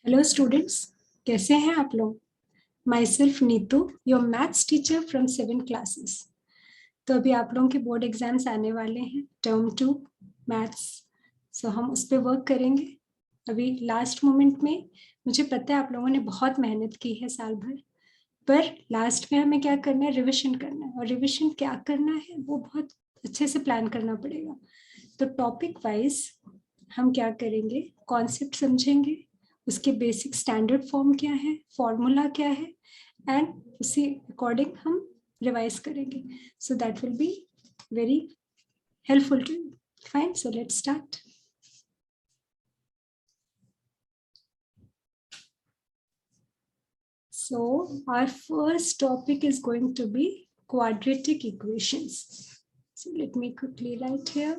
Hello students, कैसे हैं आप लोग। My self Neetu, your maths teacher from 7 classes. तो अभी आप लोगों के बोर्ड एग्जाम्स आने वाले हैं, टर्म 2 मैथ्स। सो हम उस पर वर्क करेंगे अभी लास्ट मोमेंट में। मुझे पता है आप लोगों ने बहुत मेहनत की है साल भर, पर लास्ट में हमें क्या करना है, रिविजन करना है। और रिविजन क्या करना है वो बहुत अच्छे से प्लान करना पड़ेगा। तो टॉपिक वाइज हम क्या करेंगे, कॉन्सेप्ट समझेंगे, उसके बेसिक स्टैंडर्ड फॉर्म क्या है, फॉर्मूला क्या है, एंड उसी अकॉर्डिंग हम रिवाइज करेंगे। So that will be very helpful to you. Fine, so let's start. So our first topic is going to be quadratic equations. So let me quickly write here.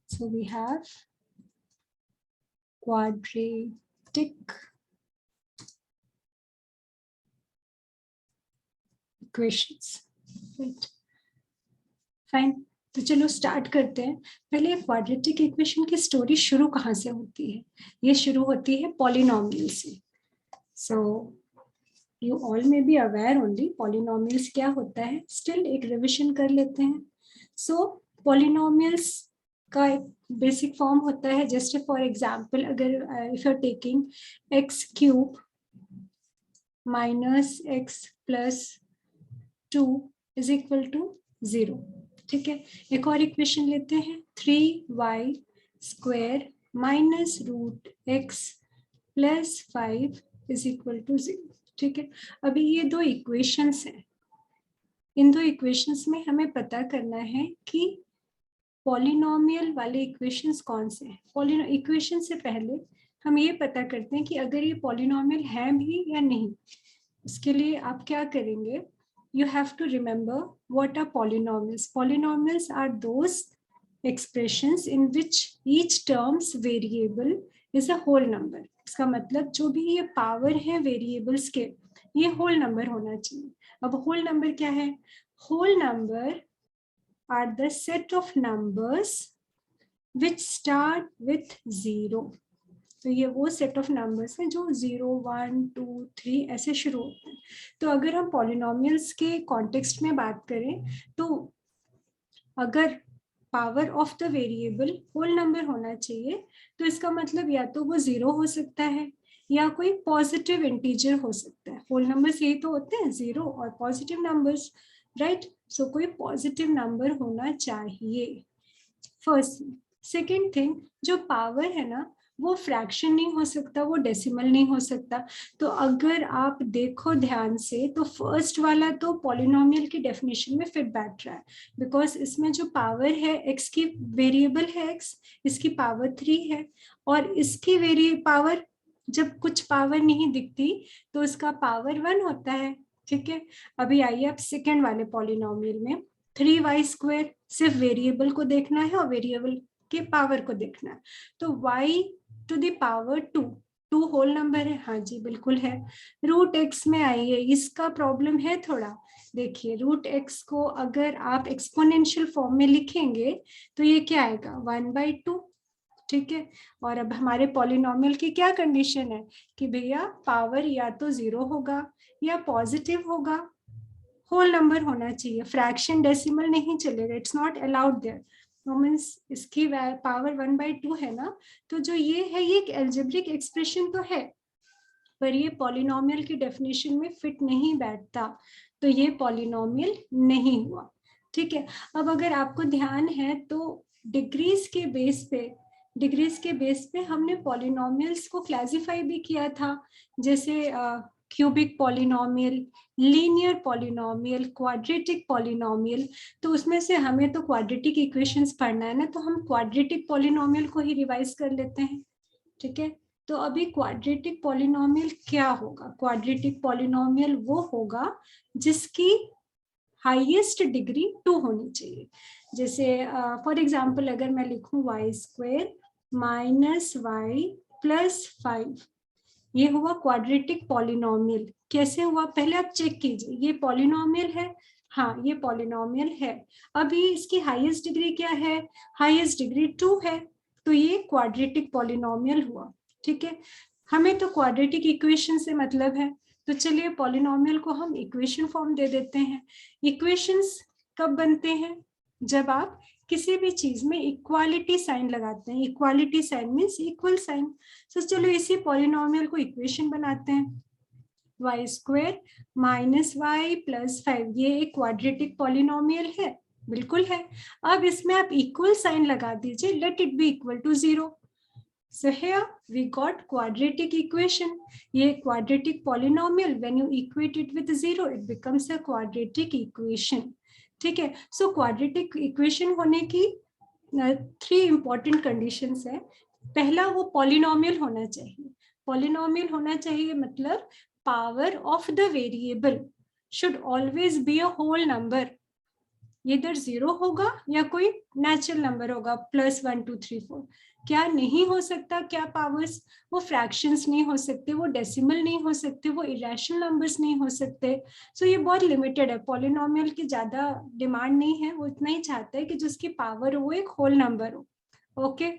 So we have quadratic equations, right? Fine. तो चलो start करते हैं। पहले quadratic equation की story शुरू कहाँ से होती है? ये शुरू होती है पॉलिनोमियल से। So you all may be aware only polynomials क्या होता है, स्टिल एक रिविजन कर लेते हैं। सो पॉलिनोमियल्स का एक बेसिक फॉर्म होता है, जस्ट फॉर एग्जाम्पल अगर if you are taking x cube minus x plus 2 is equal to 0। ठीक है, एक और इक्वेशन लेते हैं, 3y square minus root x plus 5 is equal to 0। ठीक है, अभी ये दो इक्वेशंस हैं। इन दो इक्वेशंस में हमें पता करना है कि पॉलिनोमियल वाले इक्वेशंस कौन से हैं। इक्वेशन से पहले हम ये पता करते हैं कि अगर ये पॉलिनोमियल है भी या नहीं। इसके लिए आप क्या करेंगे, you have to remember what are polynomials. Polynomials are those expressions in which each term's variable is a whole number. इसका मतलब जो भी ये पावर है वेरिएबल्स के, ये होल नंबर होना चाहिए। अब होल नंबर क्या है? Whole number are the set of numbers which start with 0. तो ये वो सेट ऑफ नंबर्स हैं जो 0, 1, 2, 3 ऐसे शुरू होते हैं। तो अगर हम पॉलिनोमियल्स के कॉन्टेक्स्ट में बात करें तो अगर power of the variable whole number होना चाहिए, तो इसका मतलब या तो वो 0 हो सकता है या कोई पॉजिटिव इंटीजर हो सकता है। होल नंबर्स यही तो होते हैं, 0 और पॉजिटिव नंबर्स, राइट। सो कोई पॉजिटिव नंबर होना चाहिए, फर्स्ट। सेकेंड थिंग, जो पावर है ना वो फ्रैक्शन नहीं हो सकता, वो डेसिमल नहीं हो सकता। तो अगर आप देखो ध्यान से तो फर्स्ट वाला तो पॉलिनोमियल की डेफिनेशन में फिट बैठ रहा है, बिकॉज इसमें जो पावर है एक्स की, वेरिएबल है एक्स, इसकी पावर 3 है, और इसकी पावर जब कुछ पावर नहीं दिखती तो उसका पावर 1 होता है। ठीक है, अभी आइए आप सेकेंड वाले पॉलिनोमियल में, 3y स्क्वायर, सिर्फ वेरिएबल को देखना है और वेरिएबल के पावर को देखना है। तो y to the power 2 whole number है, हाँ जी बिल्कुल है। रूट एक्स में आइए, इसका प्रॉब्लम है थोड़ा। देखिए रूट एक्स को अगर आप एक्सपोनेंशियल फॉर्म में लिखेंगे तो ये क्या आएगा, 1/2। ठीक है, और अब हमारे पॉलिनोमियल की क्या कंडीशन है कि भैया पावर या तो 0 होगा या पॉजिटिव होगा, होल नंबर होना चाहिए, फ्रैक्शन डेसिमल नहीं चलेगा, it's not allowed there. Means इसकी पावर 1/2 है ना, तो जो ये है ये एक एल्जेब्रिक एक्सप्रेशन तो है, पर ये पॉलिनोमियल की डेफिनेशन में फिट नहीं बैठता, तो ये पॉलिनोमियल नहीं हुआ। ठीक है, अब अगर आपको ध्यान है तो डिग्रीज के बेस पे हमने पॉलिनोमियल्स को क्लासिफाई भी किया था, जैसे cubic polynomial, linear polynomial, quadratic polynomial. तो उसमें से हमें तो क्वाड्रेटिक इक्वेशंस पढ़ना है ना, तो हम क्वाड्रेटिक पॉलिनोमियल को ही रिवाइज कर लेते हैं। ठीक है, तो अभी क्वाड्रेटिक पॉलिनोमियल क्या होगा? क्वाड्रेटिक पॉलिनोमियल वो होगा जिसकी हाईएस्ट डिग्री 2 होनी चाहिए। जैसे फॉर एग्जांपल अगर मैं लिखूं y square minus y plus 5, ये हुआ क्वाड्रेटिक पॉलिनोमियल। कैसे हुआ पहले आप चेक कीजिए, ये पॉलिनोमियल है, हाँ ये पॉलिनोमियल है। अभी इसकी हाईएस्ट डिग्री क्या है, हाईएस्ट डिग्री 2 है, तो ये क्वाड्रेटिक पॉलिनोमियल हुआ। ठीक है, हमें तो क्वाड्रेटिक इक्वेशन से मतलब है, तो चलिए पॉलिनोमियल को हम इक्वेशन फॉर्म दे देते हैं। इक्वेशंस कब बनते हैं, जब आप किसी भी चीज में इक्वालिटी साइन लगाते हैं। Equality sign means equal sign. तो चलो इसी पॉलिनोमियल को इक्वेशन बनाते हैं। y square minus y plus 5, ये एक क्वाड्रेटिक पॉलिनोमियल है, बिल्कुल है। अब इसमें आप इक्वल साइन लगा दीजिए, let it be equal to 0। So here we got quadratic equation. ये quadratic polynomial, when you equate it with 0, it becomes a quadratic equation. ठीक है, so quadratic equation होने की 3 important conditions है। पहला, वो polynomial होना चाहिए। polynomial होना चाहिए मतलब power of the variable should always be a whole number. इधर 0 होगा या कोई नेचुरल नंबर होगा, +1 2 3 4। क्या नहीं हो सकता, क्या पावर्स, वो फ्रैक्शंस नहीं हो सकते, वो डेसिमल नहीं हो सकते, वो इरेशनल नंबर्स नहीं हो सकते। सो ये बहुत लिमिटेड है, पॉलिनोमियल की ज्यादा डिमांड नहीं है, वो इतना ही चाहता है कि जिसकी पावर हो वो एक होल नंबर हो। ओके,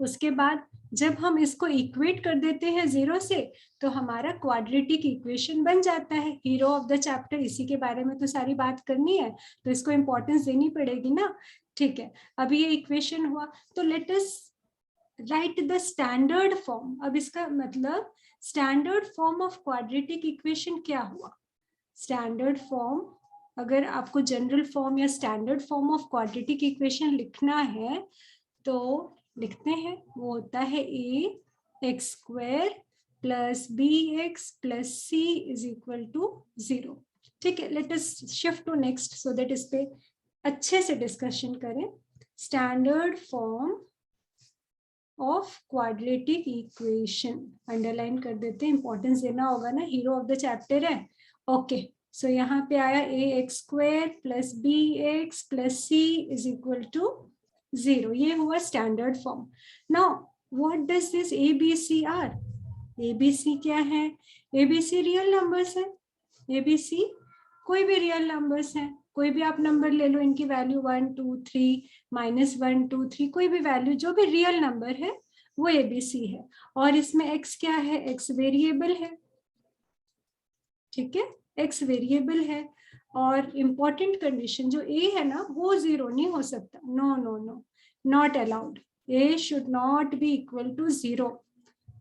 उसके बाद जब हम इसको इक्वेट कर देते हैं 0 से, तो हमारा क्वाड्रेटिक इक्वेशन बन जाता है। हीरो ऑफ द चैप्टर, इसी के बारे में तो सारी बात करनी है, तो इसको इंपॉर्टेंस देनी पड़ेगी ना। ठीक है, अभी ये इक्वेशन हुआ, तो let us write the standard form. अब इसका मतलब standard form of quadratic equation क्या हुआ। स्टैंडर्ड फॉर्म, अगर आपको जनरल फॉर्म या standard form of quadratic equation लिखना है तो लिखते हैं, वो होता है ax square plus bx plus c is equal to 0। ठीक है, let us shift to next so that इस पे अच्छे से डिस्कशन करें। Standard form of quadratic equation underline कर देते हैं, इंपॉर्टेंस देना होगा ना, हीरो ऑफ द चैप्टर है। ओके, सो यहाँ पे आया ax square plus bx plus c is equal to 0, ये हुआ standard form. Now what does this ABC are, ABC क्या है, ABC रियल नंबर्स है। ABC कोई भी रियल नंबर्स हैं, कोई भी आप नंबर ले लो, इनकी वैल्यू 1 2 3 -1 2 3, कोई भी वैल्यू जो भी रियल नंबर है वो ABC है। और इसमें x क्या है, x वेरिएबल है। ठीक है, x वेरिएबल है। और इम्पोर्टेंट कंडीशन जो a है ना, वो 0 नहीं हो सकता, no no no, not allowed. a should not be equal to 0।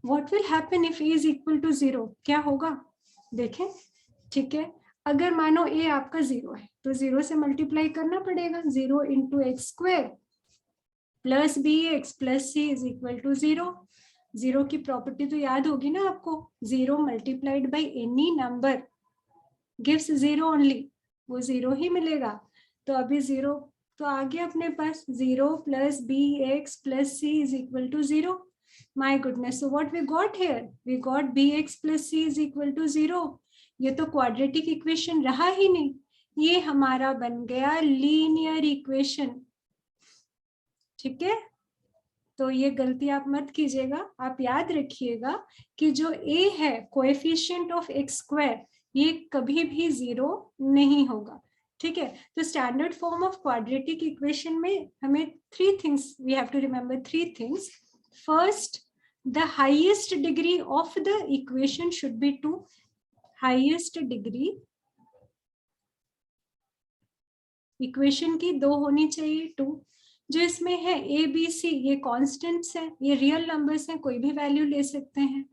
What will happen if a is equal to 0, क्या होगा देखें। ठीक है, अगर मानो a आपका 0 है तो 0 से मल्टीप्लाई करना पड़ेगा, 0 into x square plus bx plus c is equal to 0। 0 की प्रॉपर्टी तो याद होगी ना आपको, 0 multiplied by any number gives 0 only, वो 0 ही मिलेगा। तो अभी 0 तो आ गया अपने पास, 0 plus bx plus c is equal to 0। My goodness, so what we got here? We got bx plus c is equal to 0. ये तो क्वाड्रेटिक इक्वेशन रहा ही नहीं, ये हमारा बन गया लीनियर इक्वेशन। ठीक है, तो ये गलती आप मत कीजिएगा, आप याद रखिएगा कि जो a है कोएफिशिएंट ऑफ x स्क्वायर, ये कभी भी 0 नहीं होगा। ठीक है, तो standard form of quadratic equation में हमें 3 things, we have to remember 3 things. First, the highest degree of the equation should be 2. Highest degree equation की 2 होनी चाहिए, 2। जो इसमें है a b c, ये कांस्टेंट्स हैं, ये रियल नंबर्स हैं, कोई भी वैल्यू ले सकते हैं।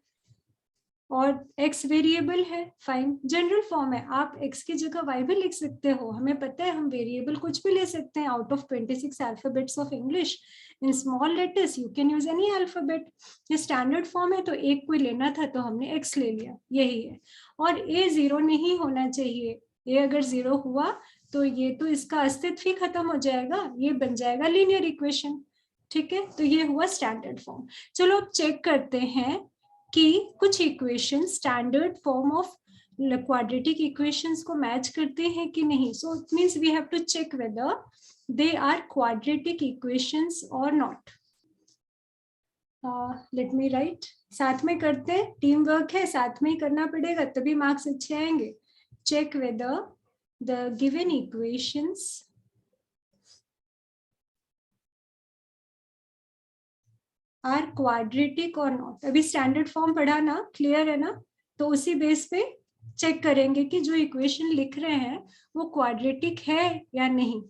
और x वेरिएबल है, फाइन। जनरल फॉर्म है, आप x की जगह y भी लिख सकते हो, हमें पता है हम वेरिएबल कुछ भी ले सकते हैं। Out of 26 alphabets of English, in small letters you can use any alphabet. ये स्टैंडर्ड फॉर्म है, तो एक कोई लेना था तो हमने x ले लिया, यही है। और a 0 नहीं होना चाहिए, ये अगर 0 हुआ तो ये तो इसका अस्तित्व ही खत्म हो जाएगा, ये बन जाएगा लीनियर इक्वेशन। ठीक है, तो ये हुआ स्टैंडर्ड फॉर्म। चलो अब चेक करते हैं कि कुछ equation standard form of quadratic equations को मैच करते हैं कि नहीं। So it means we have to check whether they are quadratic equations और नॉट। लेट मी राइट, साथ में करते हैं, टीम वर्क है, साथ में ही करना पड़ेगा तभी मार्क्स अच्छे आएंगे। Check whether the given equations are quadratic or not. अभी स्टैंडर्ड फॉर्म पढ़ा ना, क्लियर है ना? तो उसी बेस पे चेक करेंगे कि जो इक्वेशन लिख रहे हैं वो क्वाड्रेटिक है या नहीं.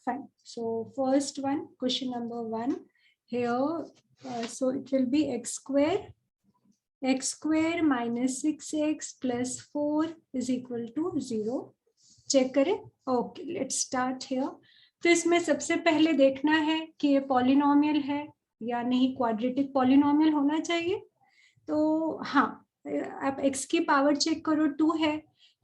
Fine. So first one, question number 1 here. So it will be x square minus 6x plus 4 is equal to 0. Check करें. Okay, let's start here. तो इसमें सबसे पहले देखना है कि ये पॉलिनोमियल है या नहीं. क्वाड्रेटिक पॉलिनोमियल होना चाहिए. तो हाँ, आप x की पावर चेक करो, 2 है.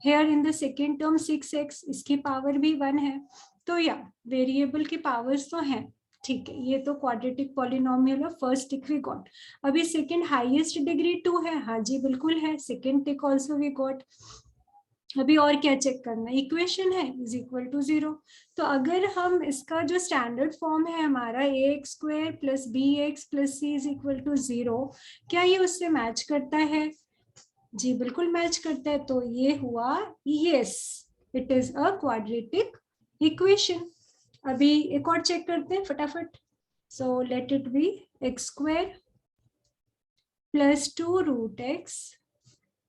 Here in the second term 6x, इसकी पावर भी 1 है. तो या वेरिएबल की पावर्स तो हैं. ठीक है, ये तो क्वाड्रेटिक पॉलिनोमियल है. First tick we got. अभी सेकेंड हाईएस्ट डिग्री 2 है. हाँ जी बिल्कुल है. Second tick also we got. अभी और क्या चेक करना है? इक्वेशन है इज इक्वल टू 0. तो अगर हम इसका जो स्टैंडर्ड फॉर्म है हमारा ax square plus bx plus c is equal to 0, क्या ये उससे मैच करता है? जी बिल्कुल मैच करता है. तो ये हुआ yes, it is a quadratic equation. अभी एक और चेक करते हैं फटाफट. So let it be x square plus 2 root x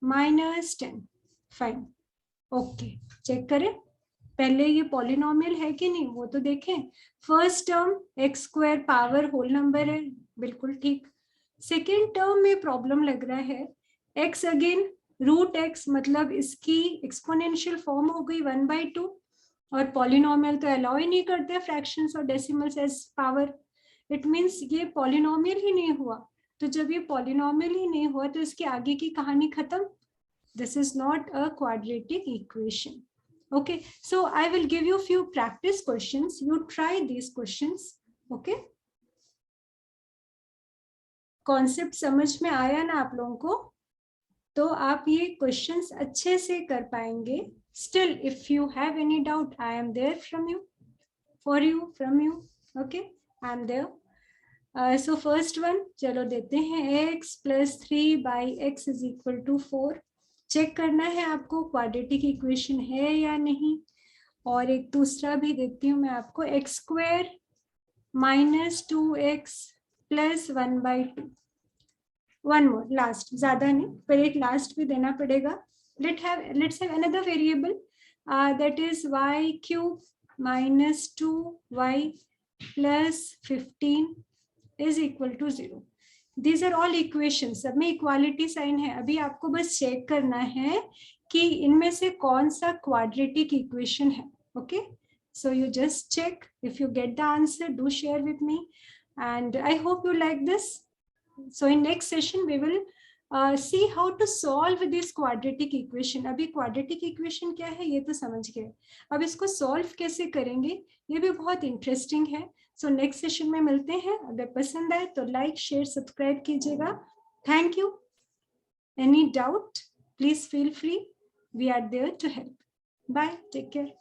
minus 10. Fine. Okay, check करें पहले ये पॉलिनोमियल है कि नहीं वो तो देखें. First term x square power whole number है, बिल्कुल ठीक. सेकेंड टर्म में प्रॉब्लम लग रहा है. एक्स अगेन रूट एक्स, मतलब इसकी एक्सपोनेंशियल फॉर्म हो गई 1/2. और पॉलिनोमियल तो अलाउ ही नहीं करते फ्रैक्शंस और decimals as power. It means ये पॉलिनोमियल ही नहीं हुआ. तो जब ये पॉलिनोमियल ही नहीं हुआ तो इसकी आगे की कहानी खत्म. This is not a quadratic equation. Okay, so I will give you few practice questions. You try these questions. Okay, concept समझ में आया ना आप लोगों को? तो आप ये क्वेश्चंस अच्छे से कर पाएंगे. Still, if you have any doubt, I am there from you, for you, from you. Okay, I am there. So first one, चलो देते हैं. x plus 3 by x is equal to 4. Check करना है आपको क्वाड्रेटिक इक्वेशन है या नहीं. और एक दूसरा भी देती हूँ मैं आपको. X square minus 2x plus 1/2. One more last, ज्यादा नहीं पर एक लास्ट भी देना पड़ेगा. Let's have another variable that is y cube minus 2y plus 15 is equal to 0. These are all equations. सब में इक्वालिटी साइन है. अभी आपको बस चेक करना है कि इनमें से कौन सा क्वाड्रेटिक इक्वेशन है. Okay, so you just check. If you get the answer, do share with me and I hope you like this. So in next session we will see how to solve this quadratic equation. अभी quadratic equation क्या है ये तो समझ गए. अब इसको solve कैसे करेंगे ये भी बहुत इंटरेस्टिंग है. सो नेक्स्ट सेशन में मिलते हैं. अगर पसंद आए तो लाइक शेयर सब्सक्राइब कीजिएगा. Thank you. Any doubt please feel free. We are there to help. Bye, take care.